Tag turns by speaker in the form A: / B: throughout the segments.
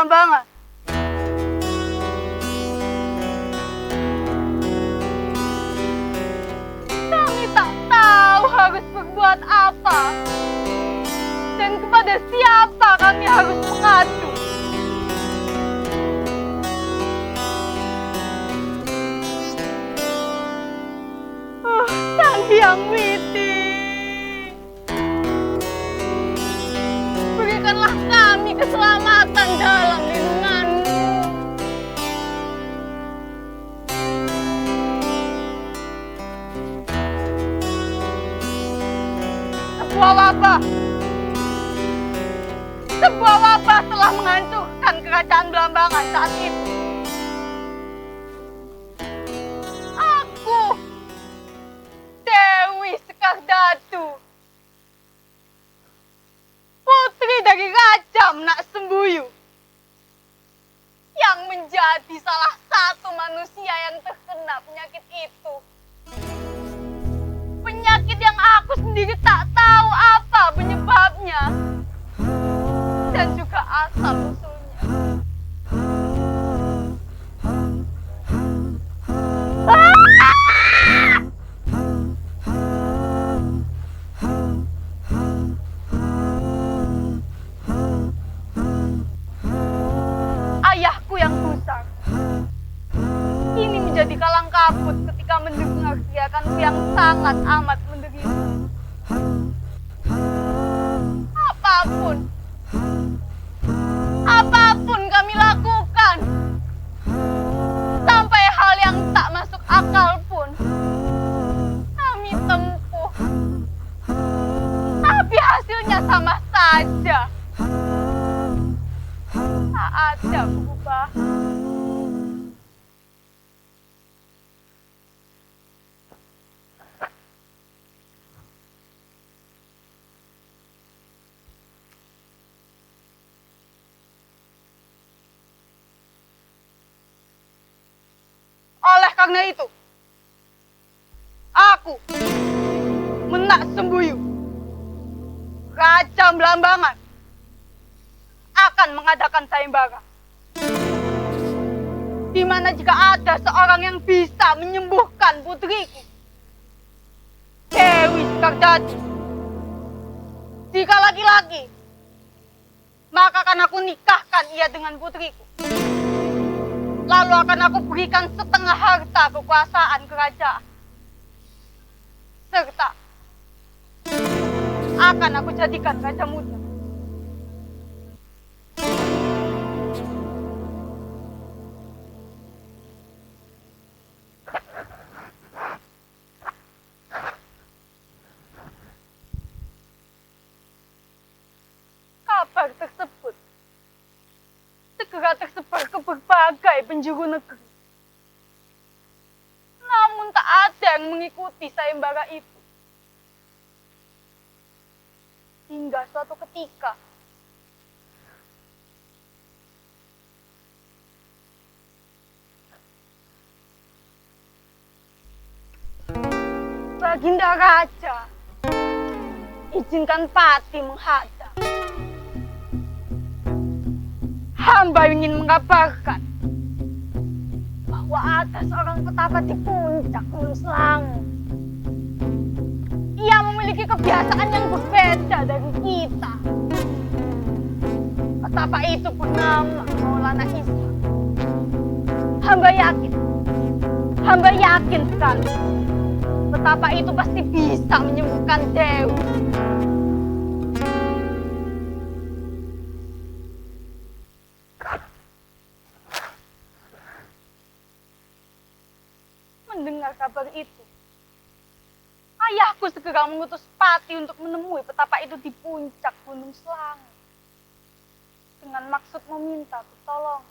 A: Blambangan. Kami tak tahu harus berbuat apa dan kepada siapa kami harus mengadu. Sang Hyang Widi, berikanlah kami keselamatan dalam lindungan-Mu. Sebuah wabah telah menghancurkan kerajaan Blambangan saat itu. Aku, Dewi Sekardatu, putri dari Raja Menak Sembuyu, yang menjadi salah satu manusia yang terkena penyakit itu. Penyakit yang aku sendiri tak tahu apa penyebabnya dan juga asal usulnya. Ayahku yang gusar kini menjadi kalang kabut ketika mendengar teriakanku yang sangat amat menderita. Apapun kami lakukan, sampai hal yang tak masuk akal pun kami tempuh, tapi hasilnya sama saja. Tak ada perubahan. Oleh karena itu, aku, Menak Sembuyu, Raja Blambangan, akan mengadakan sayembara. Di mana jika ada seorang yang bisa menyembuhkan putriku, Dewi Sekardatu, jika laki-laki, maka akan aku nikahkan ia dengan putriku. Lalu akan aku berikan setengah harta kekuasaan kerajaan. Serta akan aku jadikan raja muda. Kabar tersebut segera tersebar ke berbagai penjuru negeri. Namun tak ada yang mengikuti sayembara itu. Hingga suatu ketika, Baginda Raja, izinkan Pati menghadap. Hamba ingin mengabarkan bahwa ada seorang petapa di puncak Gunung Selangu. Ia memiliki kebiasaan yang berbeda dari kita. Petapa itu bernama Maulana Isa. Hamba yakin sekali, petapa itu pasti bisa menyembuhkan Dewi. Mendengar kabar itu, ayahku segera mengutus Pati untuk menemui petapa itu di puncak Gunung Selangu dengan maksud meminta pertolongan.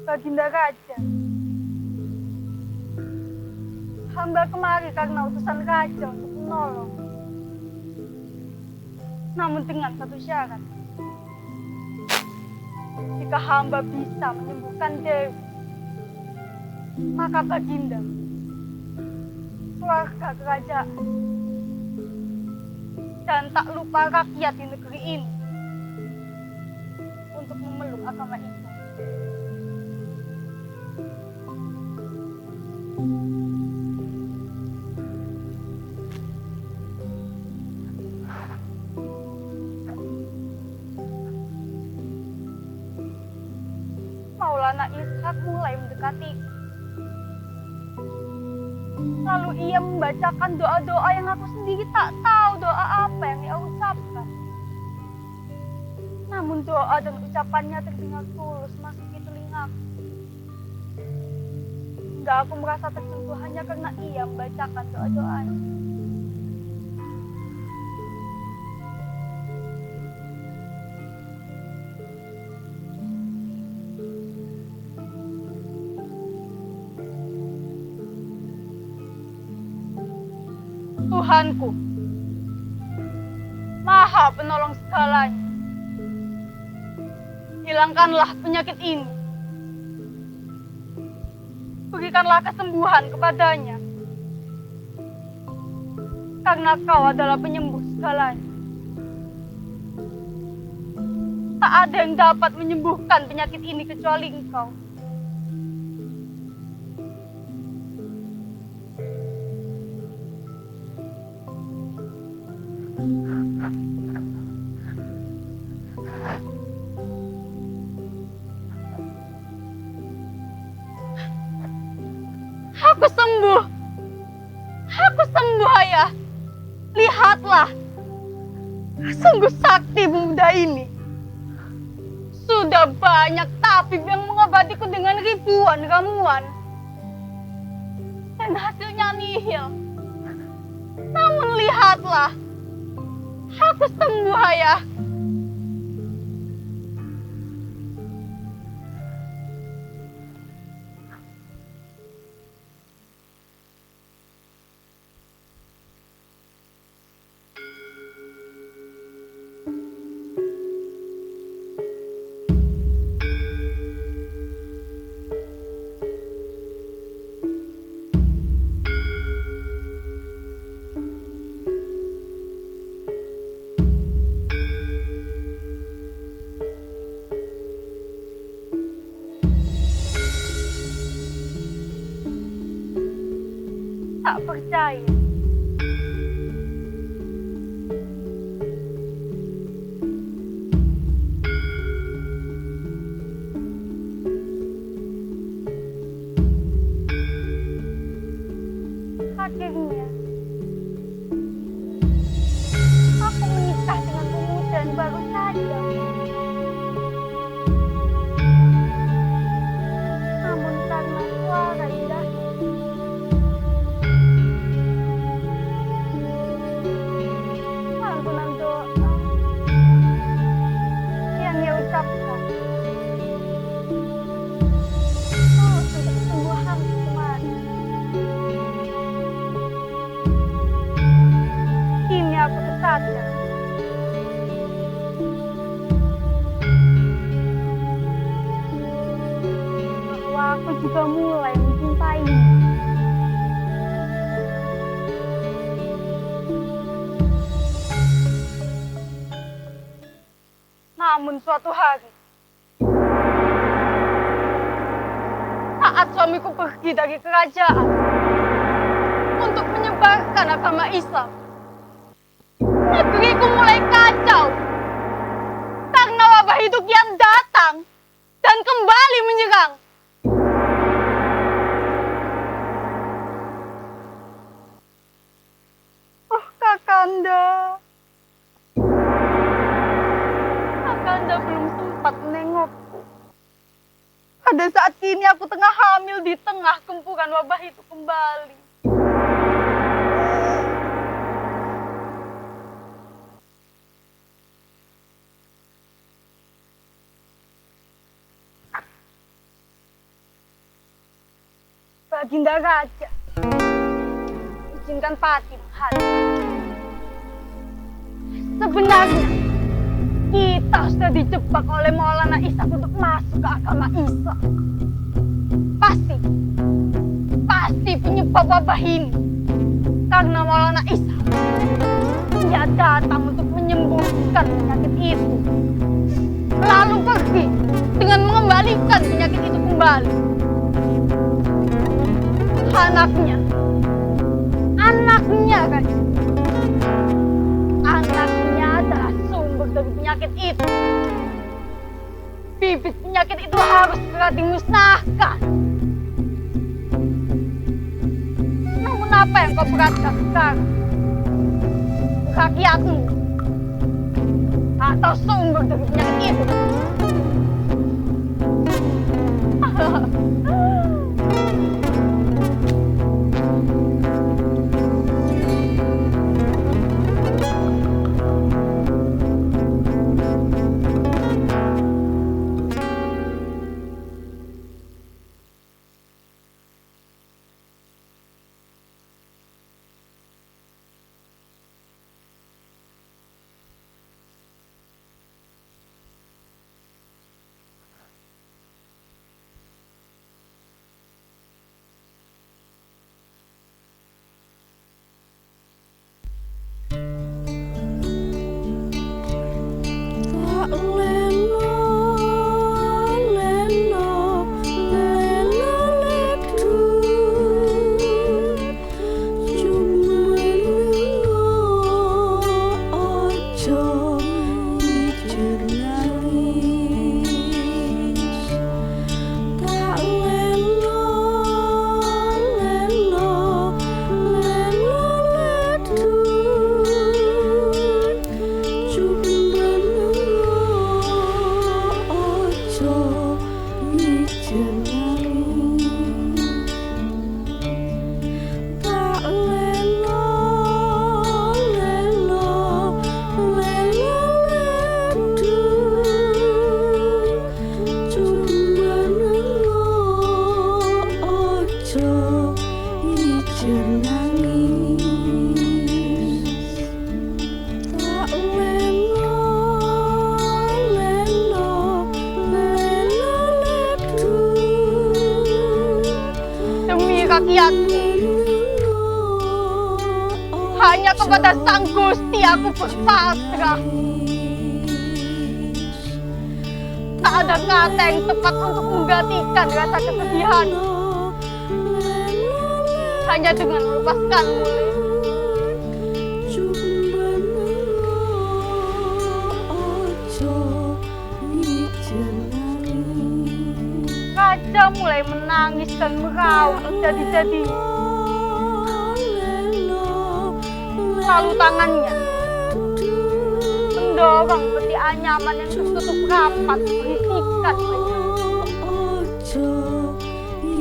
A: Baginda Raja, hamba kemari karena utusan raja untuk menolong. Namun dengan satu syarat. Jika hamba bisa menyembuhkan Dewi, maka Baginda, keluarga kerajaan, dan tak lupa rakyat di negeri ini untuk memeluk agama Islam. Maulana Ishak mulai mendekati. Lalu ia membacakan doa-doa yang aku sendiri tak tahu doa apa yang ia ucapkan. Namun doa dan ucapannya terdengar tulus masuk di telingaku. Hingga aku merasa tersentuh hanya karena ia membacakan doa-doanya. Tuhanku, Maha Penolong segalanya, hilangkanlah penyakit ini. Berikanlah kesembuhan kepadanya, karena Kau adalah penyembuh segalanya. Tak ada yang dapat menyembuhkan penyakit ini kecuali Engkau. Aku sembuh ayah. Lihatlah, sungguh sakti pemuda ini. Sudah banyak tabib yang mengobatiku dengan ribuan ramuan, dan hasilnya nihil. Namun lihatlah, aku sembuh ayah. Tak percaya. Akhirnya, aku menikah dengan pemuda yang baru saja. Namun karena suara indahnya, lantunan doa yang ia ucapkan tulus untuk kesembuhan kemarin. Kini aku tersadar bahwa aku juga mulai mencintainya. Namun suatu hari, saat suamiku pergi dari kerajaan untuk menyebarkan agama Islam, negeriku mulai kacau karena wabah itu kian datang dan kembali menyerang. Oh Kakanda, Kakanda belum sempat menengokku. Pada saat ini aku tengah hamil di tengah gempuran wabah itu kembali. Baginda Raja, izinkan Pati menghadap. Sebenarnya kita Kau sudah dijebak oleh Maulana Ishak untuk masuk ke agama Islam. Pasti penyebab wabah ini karena Maulana Ishak. Dia datang untuk menyembuhkan penyakit itu, lalu pergi dengan mengembalikan penyakit itu kembali. Anaknya kan? Anaknya adalah sumber dari penyakit itu. Bibit penyakit itu harus segera dimusnahkan. Namun apa yang kau perhatikan sekarang? Rakyatmu atau sumber dari penyakit itu? Rakyatku, hanya kepada Sang Gusti aku berpasrah. Tak ada kata yang tepat untuk menggantikan rasa kesedihan. Hanya dengan melepaskanmu. Raja mulai menangis dan meraung jadi-jadi. Lalu tangannya mendorong peti anyaman yang tertutup rapat berisikan banyak.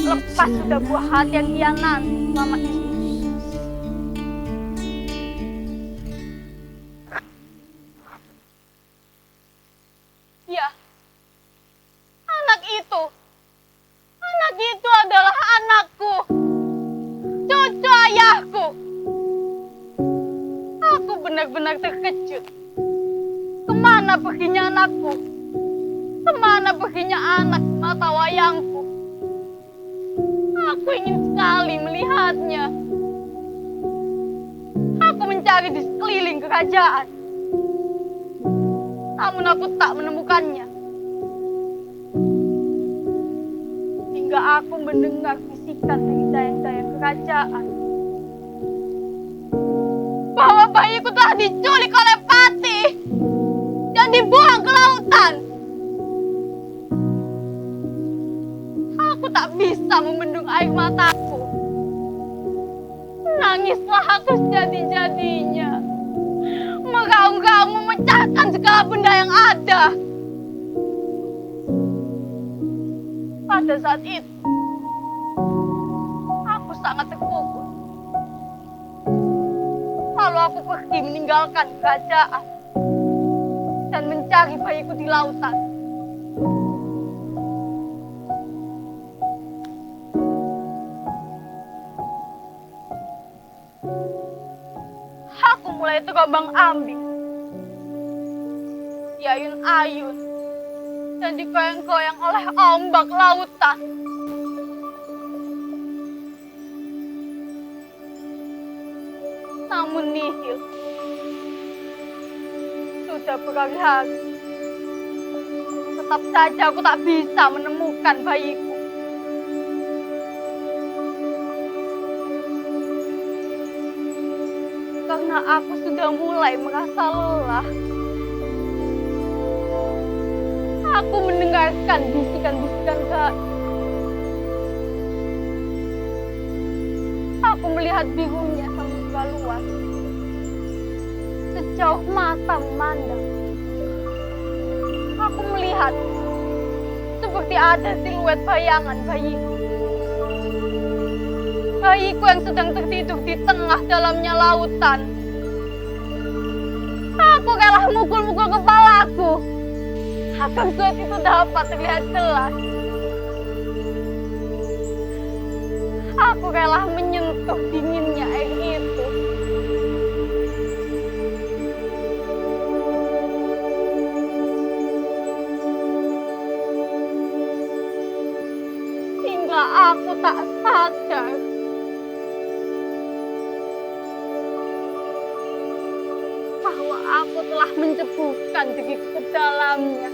A: Lepas sudah buah hati yang ia nanti selama ini. Ya, anak itu adalah anakku, cucu ayahku. Aku benar-benar terkejut. Kemana perginya anakku? Kemana perginya anak mata wayangku? Aku ingin sekali melihatnya. Aku mencari di sekeliling kerajaan. Namun aku tak menemukannya. Hingga aku mendengar bisikan dari dayang-dayang kerajaan bahwa bayiku telah diculik oleh Patih dan dibuang ke lautan. Aku tak bisa membendung air mataku. Nangislah aku sejadi-jadinya. Meraung-raung memecahkan segala benda yang ada. Pada saat itu, aku sangat terpukul. Lalu aku pergi meninggalkan kerajaan dan mencari bayiku di lautan. Aku mulai terombang ambing. diayun-ayun, dan digoyang-goyang oleh ombak lautan. Namun nihil, sudah berhari-hari, tetap saja aku tak bisa menemukan bayiku. Karena aku sudah mulai merasa lelah. Aku mendengarkan bisikan-bisikan gaib. Aku melihat birunya samudra luas. Sejauh mata memandang. Aku melihat seperti ada siluet bayangan bayiku. Bayiku yang sedang tertidur di tengah dalamnya lautan. Aku rela mukul-mukul kepalaku agar surat itu dapat terlihat jelas. Aku rela menyentuh dinginnya air itu. Hingga aku tak sadar bahwa aku telah menceburkan diriku ke dalamnya.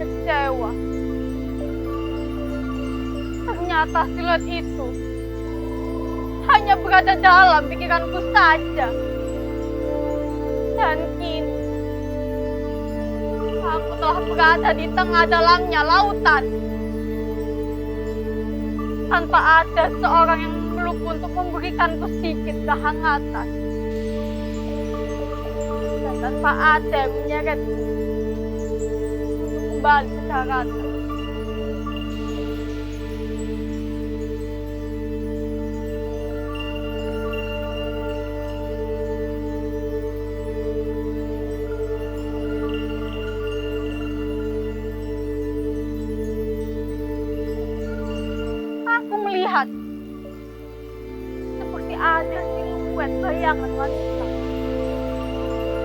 A: Kecewa. Ternyata siluet itu hanya berada dalam pikiranku saja. Dan kini aku telah berada di tengah dalamnya lautan. Tanpa ada seorang yang memelukku untuk memberikanku sedikit kehangatan. Dan tanpa ada yang menyeretku untuk kembali ke daratan. Aku melihat seperti ada siluet bayangan wanita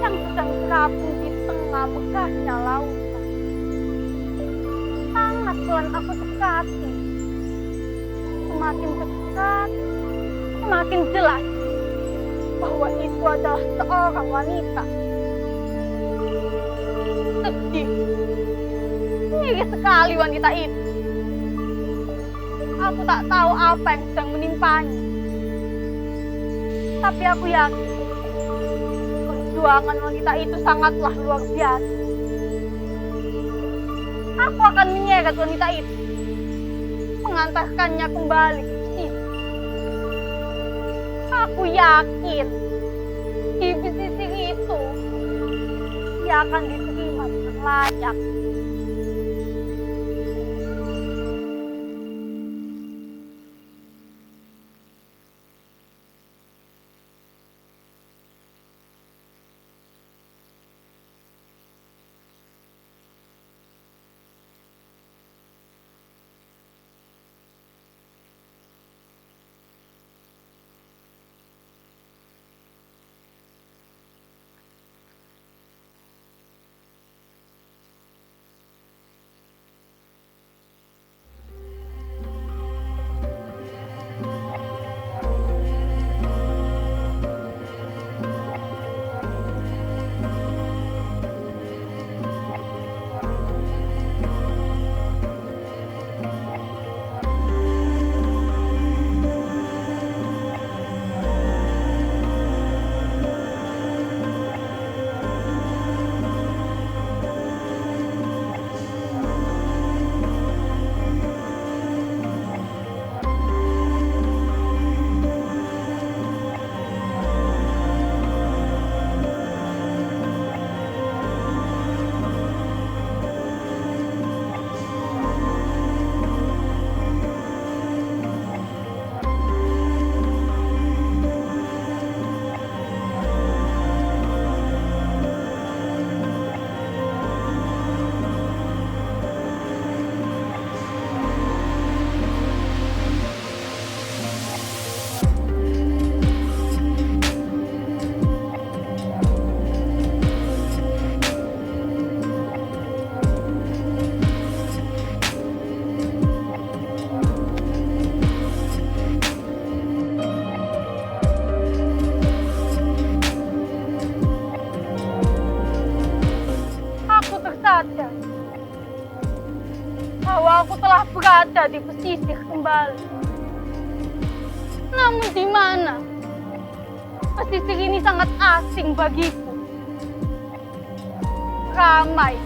A: yang sedang terapung di tengah megahnya lautan. Sangat pelan aku dekati. Semakin dekat, semakin jelas bahwa itu adalah seorang wanita. Sedih, miris sekali wanita itu. Aku tak tahu apa yang sedang menimpanya. Tapi aku yakin perjuangan wanita itu sangatlah luar biasa. Aku akan menyeret wanita itu, mengantarkannya kembali ke sini. Aku yakin di pesisir itu dia akan diterima dengan layak. menjadi pesisir kembali. Namun di mana pesisir ini sangat asing bagiku. Ramai.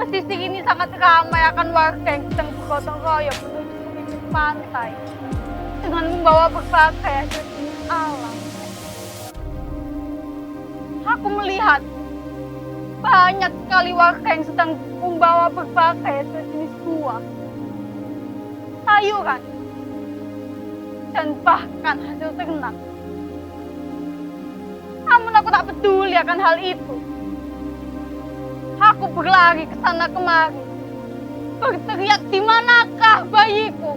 A: Pesisir ini sangat ramai akan warga yang sedang bergotong royong menuju ke pantai dengan membawa berbagai hasil alam. Aku melihat banyak sekali warga yang sedang membawa berbagai hasil jenis buah, sayuran, dan bahkan hasil ternak. Namun aku tak peduli akan hal itu. Aku berlari ke sana kemari, berteriak, di manakah bayiku?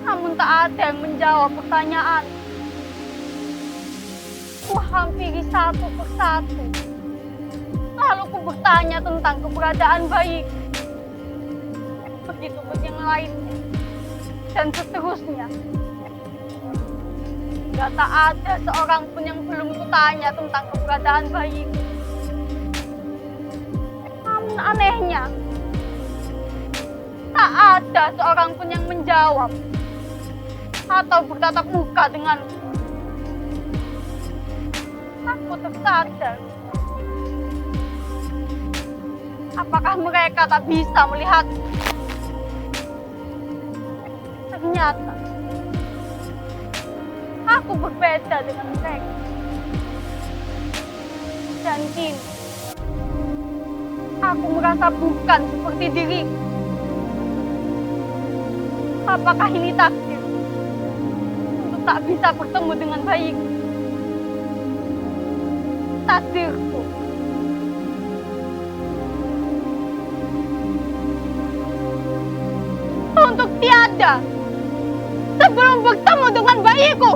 A: Namun tak ada yang menjawab pertanyaan. Ku hampiri satu persatu. Lalu ku bertanya tentang keberadaan bayiku. Begitupun yang lainnya. Dan seterusnya. Gak tak ada seorang pun yang belum kutanya tentang keberadaan bayiku. Namun anehnya, tak ada seorang pun yang menjawab atau bertatap muka denganku. Aku tersadar. Apakah mereka tak bisa melihat? Ternyata aku berbeda dengan mereka. Dan kini aku merasa bukan seperti diriku. Apakah ini takdir untuk tak bisa bertemu dengan bayiku? Takdirku. Untuk tiada sebelum bertemu dengan bayiku.